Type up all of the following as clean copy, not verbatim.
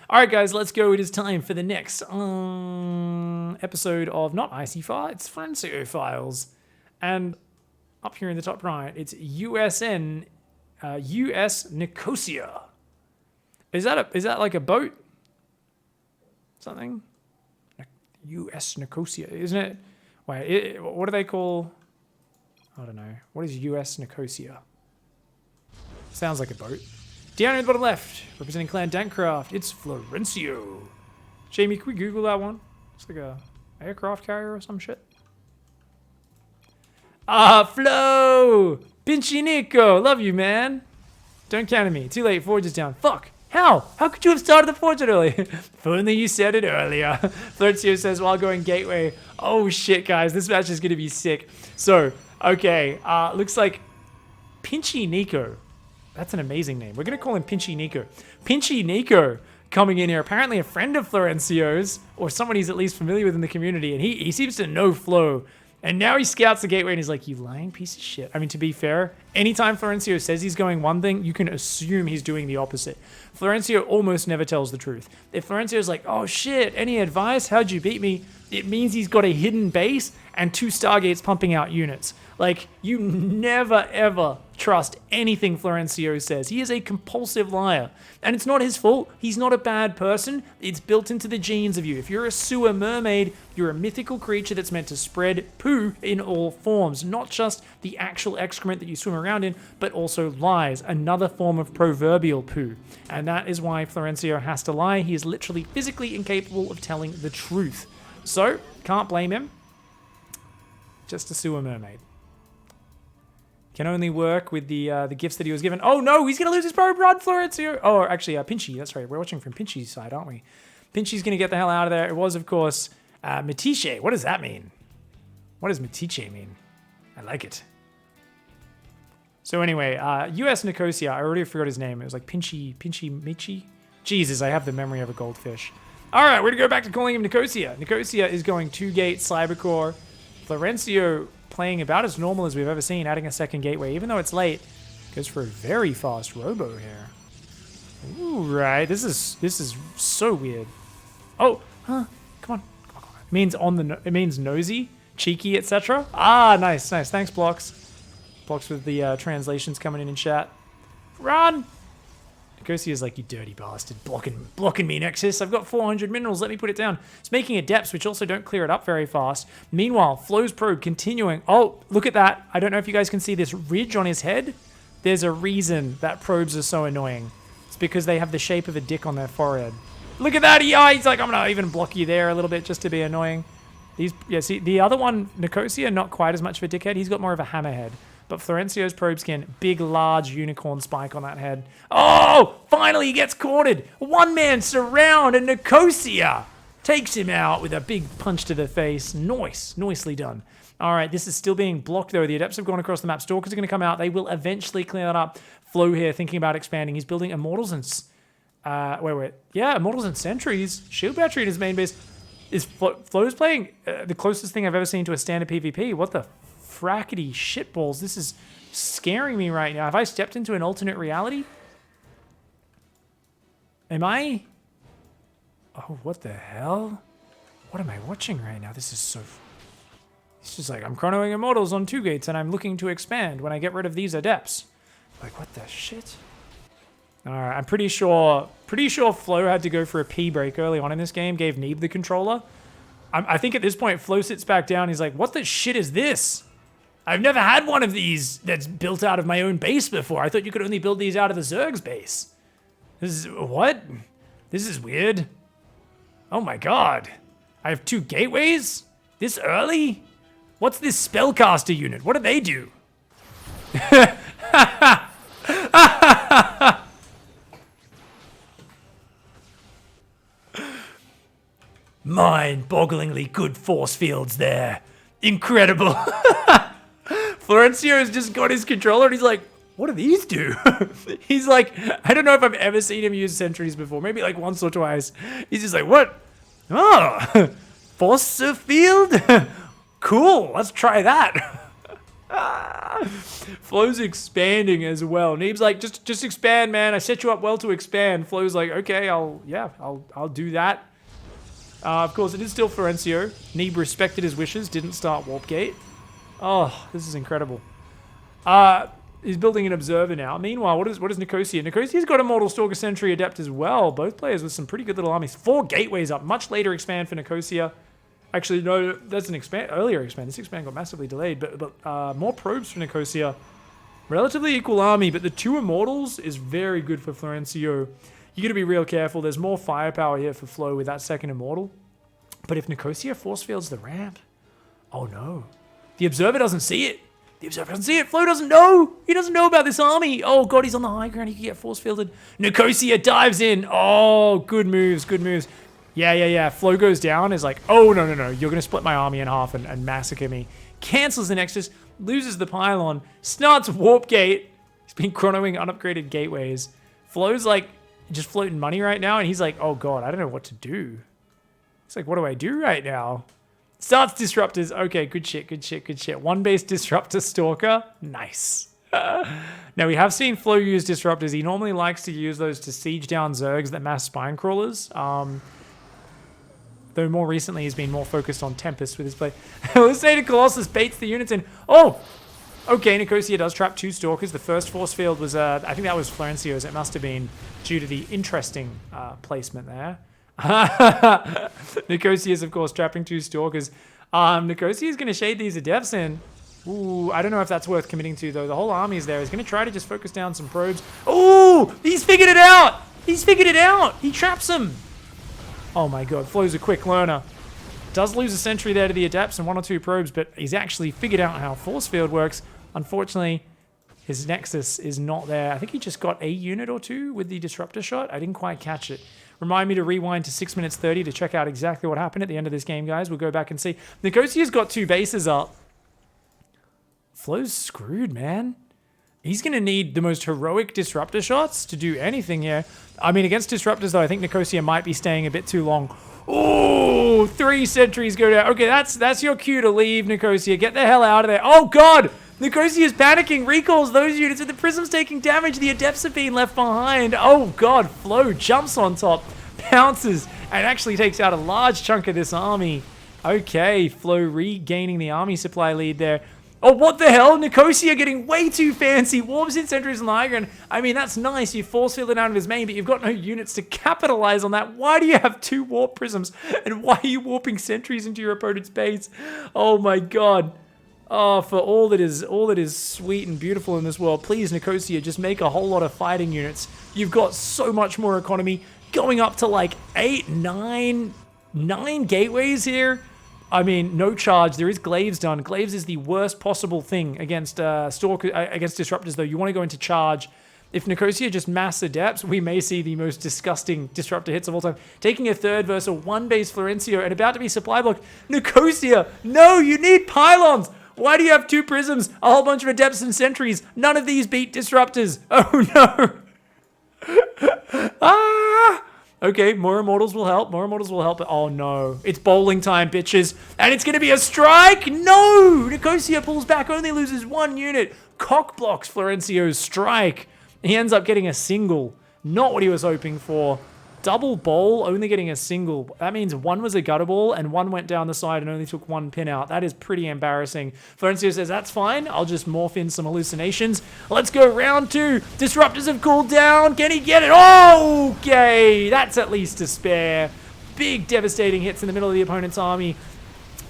All right, guys, let's go. It is time for the next episode of not Icy File, it's Florencio Files. And up here in the top right, it's US Nicosia. Is that like a boat? Something? US Nicosia, isn't it? Wait, what do they call? I don't know. What is US Nicosia? Sounds like a boat. Down in the bottom left, representing Clan Dankcraft, it's Florencio. Jamie, can we Google that one? It's like a aircraft carrier or some shit. Flo! Pinchy Nico! Love you, man. Don't count on me. Too late, Forge is down. Fuck! How? How could you have started the Forge early? If only you said it earlier. Florencio says while going Gateway. Oh shit, guys. This match is going to be sick. So, okay. Looks like Pinchy Nico. That's an amazing name. We're going to call him Pinchy Nico. Pinchy Nico coming in here. Apparently a friend of Florencio's, or someone he's at least familiar with in the community. And he seems to know Flo. And now he scouts the Gateway and he's like, you lying piece of shit. I mean, to be fair, anytime Florencio says he's going one thing, you can assume he's doing the opposite. Florencio almost never tells the truth. If Florencio's like, oh shit, any advice? How'd you beat me? It means he's got a hidden base and 2 Stargates pumping out units. Like, you never ever trust anything Florencio says. He is a compulsive liar. And it's not his fault. He's not a bad person. It's built into the genes of you. If you're a sewer mermaid, you're a mythical creature that's meant to spread poo in all forms. Not just the actual excrement that you swim around in, but also lies. Another form of proverbial poo. And that is why Florencio has to lie. He is literally physically incapable of telling the truth. So, can't blame him. Just a sewer mermaid. Can only work with the gifts that he was given. Oh no, he's going to lose his probe. Run, Florencio. Oh, actually, Pinchy. That's right. We're watching from Pinchy's side, aren't we? Pinchy's going to get the hell out of there. It was, of course, Metiche. What does that mean? What does Metiche mean? I like it. So anyway, US Nicosia. I already forgot his name. It was like Pinchy Michi. Jesus, I have the memory of a goldfish. All right, we're going to go back to calling him Nicosia. Nicosia is going 2-gate Cybercore. Florencio playing about as normal as we've ever seen, adding a second gateway, even though it's late. Goes for a very fast robo here. Ooh, right. This is so weird. Oh, huh? Come on. It means nosy, cheeky, etc. Ah, nice. Thanks, Blocks. Blocks with the translations coming in chat. Run! Nicosia's like, you dirty bastard, blocking me, Nexus. I've got 400 minerals, let me put it down. It's making adepts, which also don't clear it up very fast. Meanwhile, Flo's probe continuing. Oh, look at that. I don't know if you guys can see this ridge on his head. There's a reason that probes are so annoying. It's because they have the shape of a dick on their forehead. Look at that, he's like, I'm gonna even block you there a little bit just to be annoying. See, the other one, Nicosia, not quite as much of a dickhead. He's got more of a hammerhead. But Florencio's probe skin, big, large unicorn spike on that head. Oh, finally he gets cornered. One-man surround and Nicosia takes him out with a big punch to the face. Nicely done. All right, this is still being blocked, though. The Adepts have gone across the map. Stalkers are going to come out. They will eventually clear that up. Flo here thinking about expanding. He's building Immortals and... Yeah, Immortals and Sentries. Shield Battery in his main base. Flo's playing the closest thing I've ever seen to a standard PvP. What the... frackety shitballs. This is scaring me right now. Have I stepped into an alternate reality? Am I? Oh, what the hell? What am I watching right now? This is so... It's just like, I'm chronoing Immortals on 2 gates and I'm looking to expand when I get rid of these Adepts. Like, what the shit? Alright, I'm pretty sure Flo had to go for a pee break early on in this game, gave Neeb the controller. I think at this point, Flo sits back down, he's like, what the shit is this? I've never had one of these that's built out of my own base before. I thought you could only build these out of the Zerg's base. What? This is weird. Oh my god. I have 2 gateways? This early? What's this spellcaster unit? What do they do? Mind-bogglingly good force fields there. Incredible. Florencio has just got his controller and he's like, what do these do? He's like, I don't know if I've ever seen him use sentries before. Maybe like once or twice. He's just like, what? Oh, force field? Cool, let's try that. Flo's expanding as well. Neeb's like, just expand, man. I set you up well to expand. Flo's like, okay, I'll do that. Of course, it is still Florencio. Neeb respected his wishes, didn't start Warp Gate. Oh, this is incredible. He's building an observer now. Meanwhile, what is Nicosia? Nicosia's got Immortal Stalker Sentry Adept as well. Both players with some pretty good little armies. 4 gateways up. Much later expand for Nicosia. Actually, no, that's an earlier expand. This expand got massively delayed, but more probes for Nicosia. Relatively equal army, but the 2 Immortals is very good for Florencio. You got to be real careful. There's more firepower here for Flo with that 2nd Immortal. But if Nicosia force fields the ramp, oh no. The Observer doesn't see it. The Observer doesn't see it. Flo doesn't know. He doesn't know about this army. Oh god, he's on the high ground. He can get force fielded. Nicosia dives in. Oh, good moves, good moves. Yeah. Flo goes down, is like, oh, no. You're going to split my army in half and massacre me. Cancels the Nexus, loses the pylon, starts Warp Gate. He's been chronoing unupgraded gateways. Flo's like, just floating money right now, and he's like, oh god, I don't know what to do. It's like, what do I do right now? Starts Disruptors. Okay, good shit. 1 base Disruptor Stalker. Nice. Now, we have seen Flo use Disruptors. He normally likes to use those to siege down Zergs that mass Spine Crawlers. Though more recently he's been more focused on Tempest with his play. Let's say to Colossus baits the units in. Oh! Okay, Nicosia does trap 2 Stalkers. The first force field was, I think that was Florencio's. It must have been due to the interesting placement there. Nicosia is, of course, trapping 2 Stalkers. Nicosia is going to shade these Adepts in. Ooh, I don't know if that's worth committing to, though. The whole army is there. He's going to try to just focus down some probes. Ooh! He's figured it out! He traps them! Oh my god, Flo's a quick learner. Does lose a sentry there to the Adepts and 1 or 2 probes, but he's actually figured out how force field works. Unfortunately, his Nexus is not there. I think he just got a unit or 2 with the Disruptor shot. I didn't quite catch it. Remind me to rewind to 6 minutes 30 to check out exactly what happened at the end of this game, guys. We'll go back and see. Nicosia's got 2 bases up. Flo's screwed, man. He's going to need the most heroic Disruptor shots to do anything here. I mean, against Disruptors, though, I think Nicosia might be staying a bit too long. Oh, 3 sentries go down. Okay, that's your cue to leave, Nicosia. Get the hell out of there. Oh, God! Nicosia's panicking, recalls those units, and the Prism's taking damage. The Adepts are being left behind. Oh, God. Flo jumps on top, pounces, and actually takes out a large chunk of this army. Okay, Flo regaining the army supply lead there. Oh, what the hell? Nicosia getting way too fancy. Warps in sentries on the high ground. I mean, that's nice. You force field it out of his main, but you've got no units to capitalize on that. Why do you have 2 warp prisms? And why are you warping sentries into your opponent's base? Oh my god. Oh, for all that is sweet and beautiful in this world, please, Nicosia, just make a whole lot of fighting units. You've got so much more economy. Going up to like 8, 9 gateways here. I mean, no charge. There is Glaives done. Glaives is the worst possible thing against against Disruptors, though. You want to go into charge. If Nicosia just mass Adepts, we may see the most disgusting Disruptor hits of all time. Taking a 3rd versus a 1 base Florencio and about to be supply blocked. Nicosia, no, you need pylons. Why do you have 2 prisms, a whole bunch of Adepts and sentries? None of these beat Disruptors. Oh no. Ah! Okay, more Immortals will help. Oh no. It's bowling time, bitches. And it's going to be a strike. No! Nicosia pulls back, only loses 1 unit. Cock blocks Florencio's strike. He ends up getting a single. Not what he was hoping for. Double bowl, only getting a single. That means 1 was a gutter ball and 1 went down the side and only took 1 pin out. That is pretty embarrassing. Florencio says, that's fine. I'll just morph in some hallucinations. Let's go round 2. Disruptors have cooled down. Can he get it? Oh, okay. That's at least a spare. Big devastating hits in the middle of the opponent's army.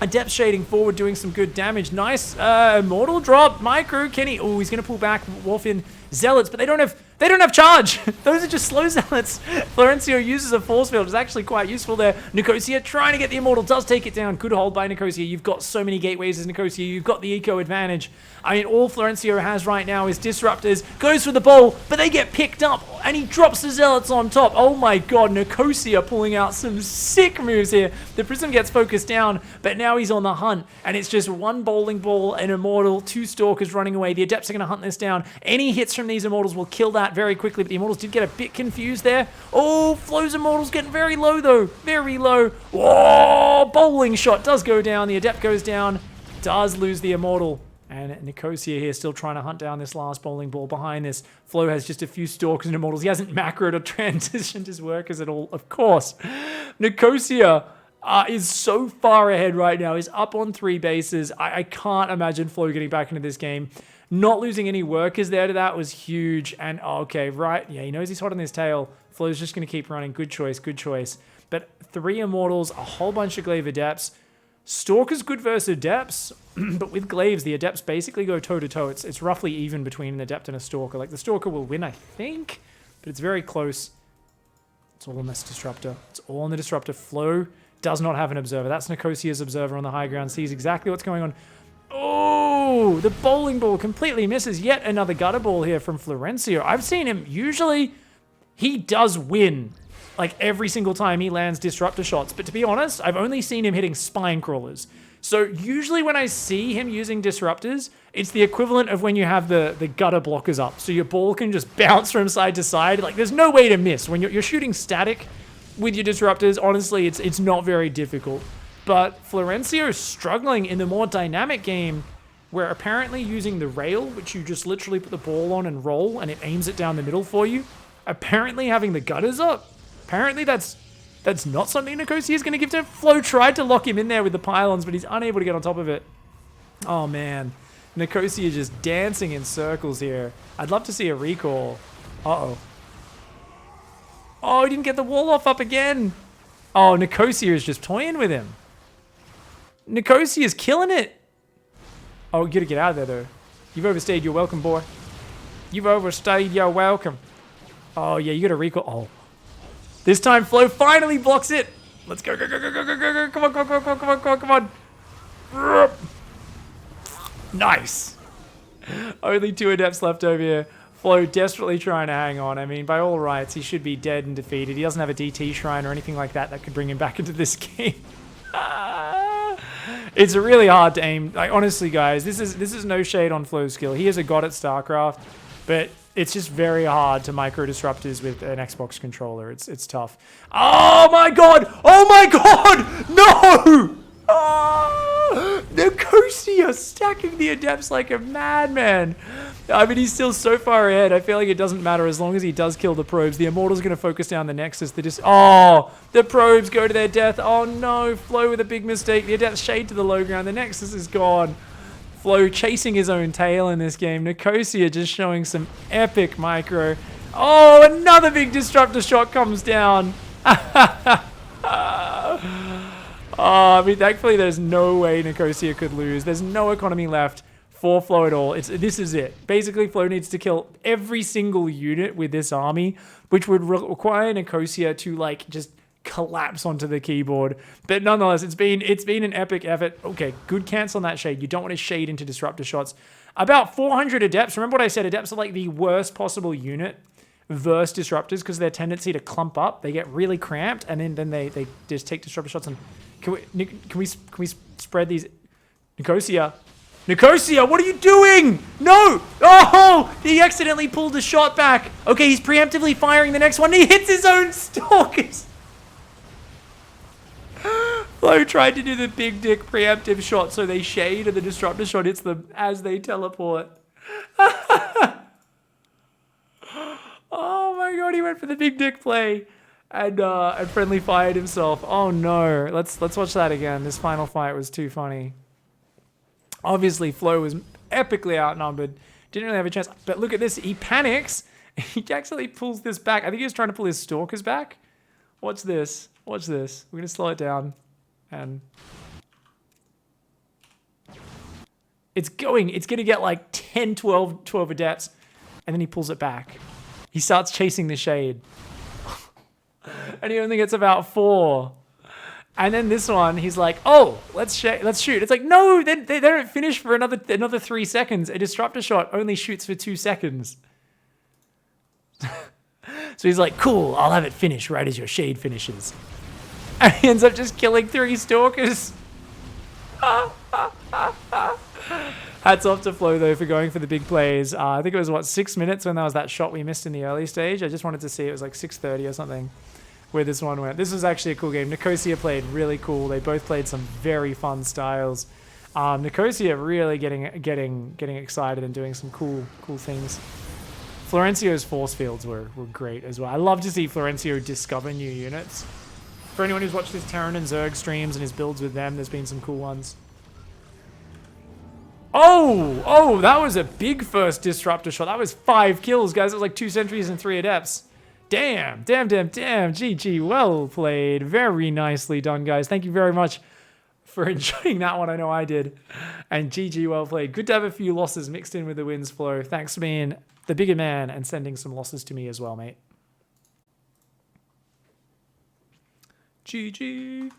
Adept shading forward, doing some good damage. Nice Immortal drop. Micro, can he? Oh, he's going to pull back, wolf in Zealots, but they don't have charge. Those are just slow Zealots. Florencio uses a force field. It's actually quite useful there. Nicosia trying to get the Immortal, does take it down. Good hold by Nicosia. You've got so many gateways as Nicosia. You've got the eco advantage. I mean, all Florencio has right now is Disruptors. Goes for the bowl, but they get picked up, and he drops the Zealots on top. Oh my god, Nicosia pulling out some sick moves here. The Prism gets focused down, but now he's on the hunt, and it's just 1 bowling ball, an Immortal, 2 Stalkers running away. The Adepts are going to hunt this down. Any hits from these Immortals will kill that very quickly, but the Immortals did get a bit confused there. Oh, Flo's Immortals getting very low, though. Very low. Whoa, bowling shot does go down. The Adept goes down. Does lose the Immortal. And Nicosia here still trying to hunt down this last bowling ball. Behind this, Flo has just a few stalkers and immortals. He hasn't macroed or transitioned his workers at all, of course. Nicosia is so far ahead right now. He's up on 3 bases. I can't imagine Flo getting back into this game. Not losing any workers there to that was huge. And okay, right. Yeah, he knows he's hot on his tail. Flo's just going to keep running. Good choice, good choice. But 3 immortals, a whole bunch of glaive adepts. Stalker's good versus adepts, but with glaives, the adepts basically go toe-to-toe. It's roughly even between an adept and a stalker. Like, the stalker will win, I think, but it's very close. It's all on this disruptor. It's all on the disruptor. Flo does not have an observer. That's Nicosia's observer on the high ground. Sees exactly what's going on. Oh, the bowling ball completely misses. Yet another gutter ball here from Florencio. I've seen him, usually, he does win. Like, every single time he lands disruptor shots. But to be honest, I've only seen him hitting spine crawlers. So usually when I see him using disruptors, it's the equivalent of when you have the gutter blockers up. So your ball can just bounce from side to side. Like, there's no way to miss. When you're shooting static with your disruptors, honestly, it's not very difficult. But Florencio is struggling in the more dynamic game, where apparently using the rail, which you just literally put the ball on and roll, and it aims it down the middle for you, apparently having the gutters up, apparently that's not something Nicosia is going to give to him. Flo tried to lock him in there with the pylons, but he's unable to get on top of it. Oh, man. Nicosia just dancing in circles here. I'd love to see a recall. Uh-oh. Oh, he didn't get the wall off up again. Oh, Nicosia is just toying with him. Nicosia is killing it. Oh, you got to get out of there, though. You've overstayed your welcome, boy. You've overstayed your welcome. Oh, yeah, you got to recall. Oh. This time, Flo finally blocks it. Let's go, go, go, go, go, go, go, go. Come on, come on, come on, come on, come on, come on. Nice. Only 2 adepts left over here. Flo desperately trying to hang on. I mean, by all rights, he should be dead and defeated. He doesn't have a DT shrine or anything like that could bring him back into this game. It's really hard to aim. Like, honestly, guys, this is no shade on Flo's skill. He is a god at StarCraft, but it's just very hard to micro disruptors with an Xbox controller. It's tough. Oh my god! Oh my god! No! Oh! Nicosia stacking the adepts like a madman. I mean, he's still so far ahead. I feel like it doesn't matter as long as he does kill the probes. The Immortal's going to focus down the Nexus. Oh, the probes go to their death. Oh no, Flo with a big mistake. The adepts shade to the low ground. The Nexus is gone. Flo chasing his own tail in this game. Nicosia just showing some epic micro. Oh, another big disruptor shot comes down. I mean, thankfully there's no way Nicosia could lose. There's no economy left for Flo at all. This is it. Basically, Flo needs to kill every single unit with this army, which would require Nicosia to like just collapse onto the keyboard. But nonetheless, it's been an epic effort. Okay, good cancel on that shade. You don't want to shade into disruptor shots. About 400 adepts. Remember what I said? Adepts are like the worst possible unit versus disruptors because their tendency to clump up. They get really cramped, and then they just take disruptor shots. And can we spread these? Nicosia, what are you doing? No! Oh! He accidentally pulled the shot back. Okay, he's preemptively firing the next one. He hits his own stalkers. Flo tried to do the big dick preemptive shot, so they shade, and the disruptor shot hits them as they teleport. Oh my god, he went for the big dick play. And friendly fired himself. Oh no. Let's watch that again. This final fight was too funny. Obviously, Flo was epically outnumbered. Didn't really have a chance. But look at this. He panics. He actually pulls this back. I think he was trying to pull his stalkers back. Watch this. Watch this. We're going to slow it down. And it's going to get like 10, 12 adepts. And then he pulls it back. He starts chasing the shade. And he only gets about 4. And then this one, he's like, oh, let's shoot. It's like, no, they don't finish for another 3 seconds. A disruptor shot only shoots for 2 seconds. So he's like, cool, I'll have it finish right as your shade finishes. And he ends up just killing 3 stalkers. Hats off to Flo, though, for going for the big plays. I think it was, 6 minutes when that was that shot we missed in the early stage. I just wanted to see. It was like 6:30 or something where this one went. This was actually a cool game. Nicosia played really cool. They both played some very fun styles. Nicosia really getting excited and doing some cool things. Florencio's force fields were great as well. I love to see Florencio discover new units. For anyone who's watched his Terran and Zerg streams and his builds with them, there's been some cool ones. Oh, that was a big first disruptor shot. That was 5 kills, guys. It was like 2 sentries and 3 adepts. Damn. GG, well played. Very nicely done, guys. Thank you very much for enjoying that one. I know I did. And GG, well played. Good to have a few losses mixed in with the wins flow. Thanks for being the bigger man and sending some losses to me as well, mate. GG.